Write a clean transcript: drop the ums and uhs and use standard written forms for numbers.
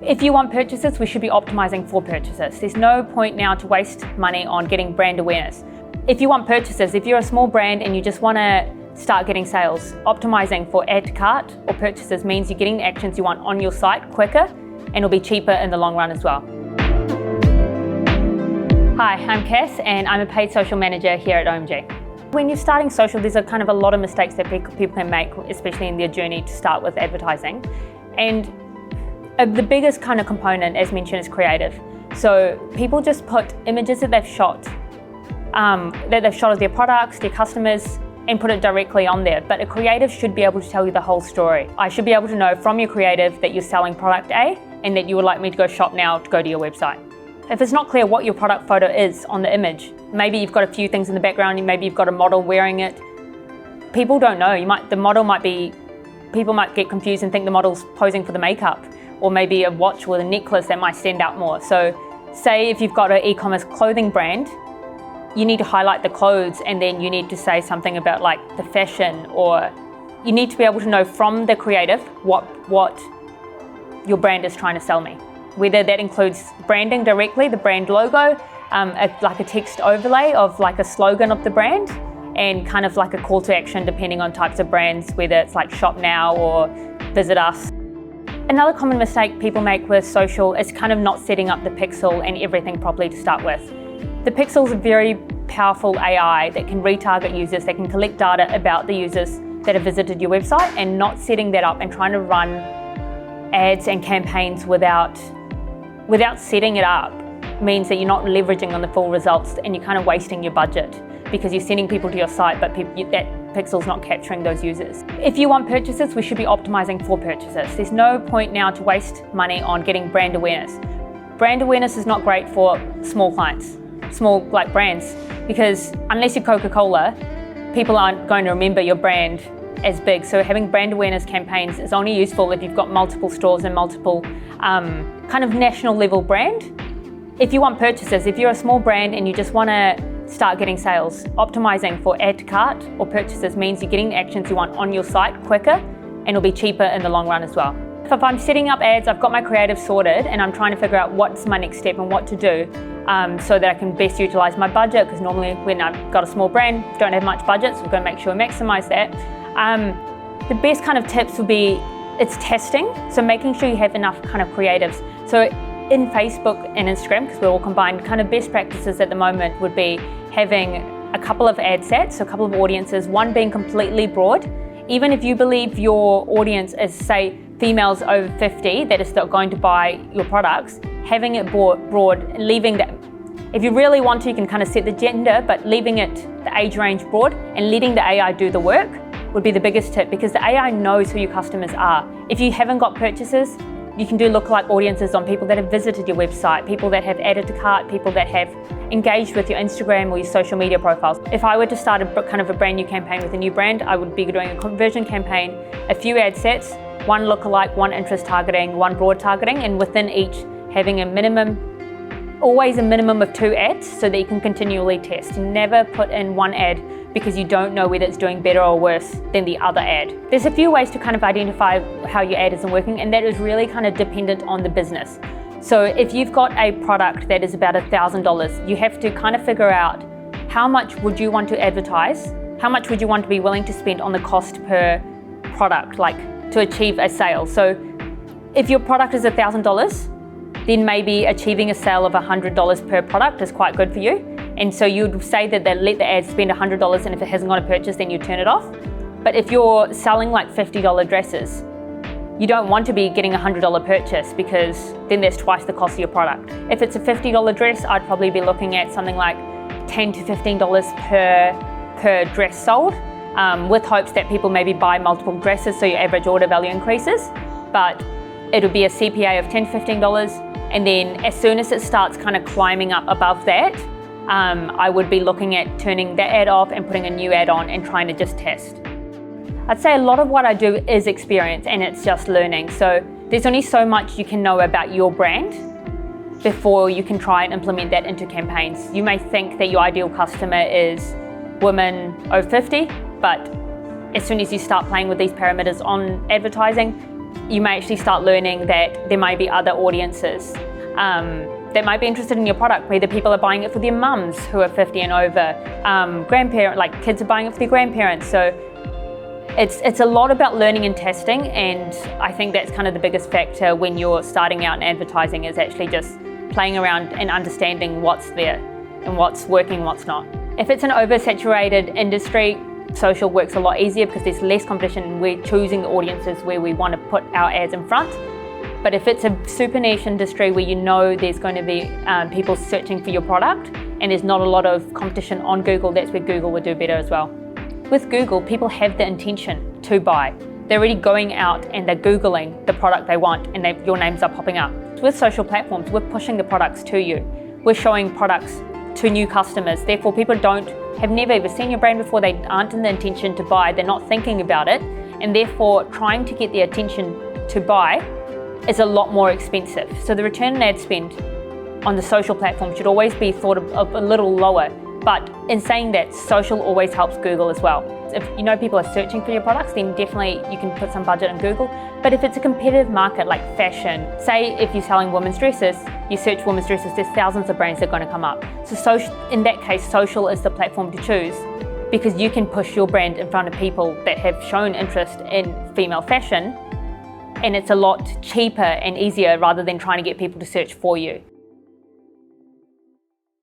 If you want purchases, we should be optimizing for purchases. There's no point now to waste money on getting brand awareness. If you want purchases, if you're a small brand and you just want to start getting sales, optimizing for add to cart or purchases means you're getting the actions you want on your site quicker and it'll be cheaper in the long run as well. Hi, I'm Cass and I'm a paid social manager here at OMG. When you're starting social, there's a lot of mistakes that people can make, especially in their journey to start with advertising. And the biggest kind of component, as mentioned, is creative. So people just put images that they've shot of their products, their customers, and put it directly on there. But a creative should be able to tell you the whole story. I should be able to know from your creative that you're selling product A and that you would like me to go shop now to go to your website. If it's not clear what your product photo is on the image, maybe you've got a few things in the background, maybe you've got a model wearing it, people don't know. People might get confused and think the model's posing for the makeup, or maybe a watch with a necklace that might stand out more. So say if you've got an e-commerce clothing brand, you need to highlight the clothes and then you need to say something about like the fashion, or you need to be able to know from the creative what your brand is trying to sell me. Whether that includes branding directly, the brand logo, like a text overlay of like a slogan of the brand, and kind of like a call to action depending on types of brands, whether it's like shop now or visit us. Another common mistake people make with social is kind of not setting up the pixel and everything properly to start with. The pixel is a very powerful AI that can retarget users, that can collect data about the users that have visited your website, and not setting that up and trying to run ads and campaigns without setting it up means that you're not leveraging on the full results and you're kind of wasting your budget because you're sending people to your site but that pixel's not capturing those users. If you want purchases, we should be optimizing for purchases. There's no point now to waste money on getting brand awareness. Brand awareness is not great for small clients, small like brands, because unless you're Coca-Cola, people aren't going to remember your brand as big. So having brand awareness campaigns is only useful if you've got multiple stores and multiple kind of national level brand. If you want purchases, if you're a small brand and you just want to start getting sales, optimizing for add to cart or purchases means you're getting the actions you want on your site quicker and it'll be cheaper in the long run as well. If I'm setting up ads, I've got my creative sorted and I'm trying to figure out what's my next step and what to do so that I can best utilize my budget, because normally when I've got a small brand, don't have much budget, so we're going to make sure we maximize that. The best kind of tips would be, it's testing, so making sure you have enough kind of creatives. So in Facebook and Instagram, because we're all combined, kind of best practices at the moment would be having a couple of ad sets, so a couple of audiences, one being completely broad. Even if you believe your audience is, say, females over 50 that is still going to buy your products, having it broad, leaving that. If you really want to, you can kind of set the gender, but leaving it the age range broad and letting the AI do the work would be the biggest tip, because the AI knows who your customers are. If you haven't got purchases, you can do lookalike audiences on people that have visited your website, people that have added to cart, people that have engaged with your Instagram or your social media profiles. If I were to start a kind of a brand new campaign with a new brand, I would be doing a conversion campaign, a few ad sets, one lookalike, one interest targeting, one broad targeting, and within each having always a minimum of 2 ads so that you can continually test. Never put in one ad because you don't know whether it's doing better or worse than the other ad. There's a few ways to kind of identify how your ad isn't working, and that is really kind of dependent on the business. So if you've got a product that is about $1,000, you have to kind of figure out how much would you want to advertise, how much would you want to be willing to spend on the cost per product, like to achieve a sale. So if your product is $1,000, then maybe achieving a sale of $100 per product is quite good for you. And so you'd say that they let the ad spend $100, and if it hasn't got a purchase, then you turn it off. But if you're selling like $50 dresses, you don't want to be getting a $100 purchase, because then there's twice the cost of your product. If it's a $50 dress, I'd probably be looking at something like $10 to $15 per dress sold, with hopes that people maybe buy multiple dresses so your average order value increases. But it'll be a CPA of $10 to $15, and then as soon as it starts kind of climbing up above that, I would be looking at turning that ad off and putting a new ad on and trying to just test. I'd say a lot of what I do is experience and it's just learning. So there's only so much you can know about your brand before you can try and implement that into campaigns. You may think that your ideal customer is women over 50, but as soon as you start playing with these parameters on advertising, you may actually start learning that there may be other audiences that might be interested in your product. Whether people are buying it for their mums who are 50 and over, like kids are buying it for their grandparents. So it's a lot about learning and testing, and I think that's kind of the biggest factor when you're starting out in advertising, is actually just playing around and understanding what's there and what's working, what's not. If it's an oversaturated industry, social works a lot easier because there's less competition and we're choosing the audiences where we want to put our ads in front. But if it's a super niche industry where you know there's going to be people searching for your product and there's not a lot of competition on Google, that's where Google would do better as well. With Google, people have the intention to buy. They're already going out and they're Googling the product they want, and your names are popping up. With social platforms, we're pushing the products to you. We're showing products to new customers. Therefore, people have never ever seen your brand before. They aren't in the intention to buy. They're not thinking about it. And therefore, trying to get their attention to buy is a lot more expensive. So the return on ad spend on the social platform should always be thought of a little lower. But in saying that, social always helps Google as well. If you know people are searching for your products, then definitely you can put some budget on Google. But if it's a competitive market like fashion, say if you're selling women's dresses, you search women's dresses, there's thousands of brands that are going to come up. So in that case, social is the platform to choose, because you can push your brand in front of people that have shown interest in female fashion, and it's a lot cheaper and easier rather than trying to get people to search for you.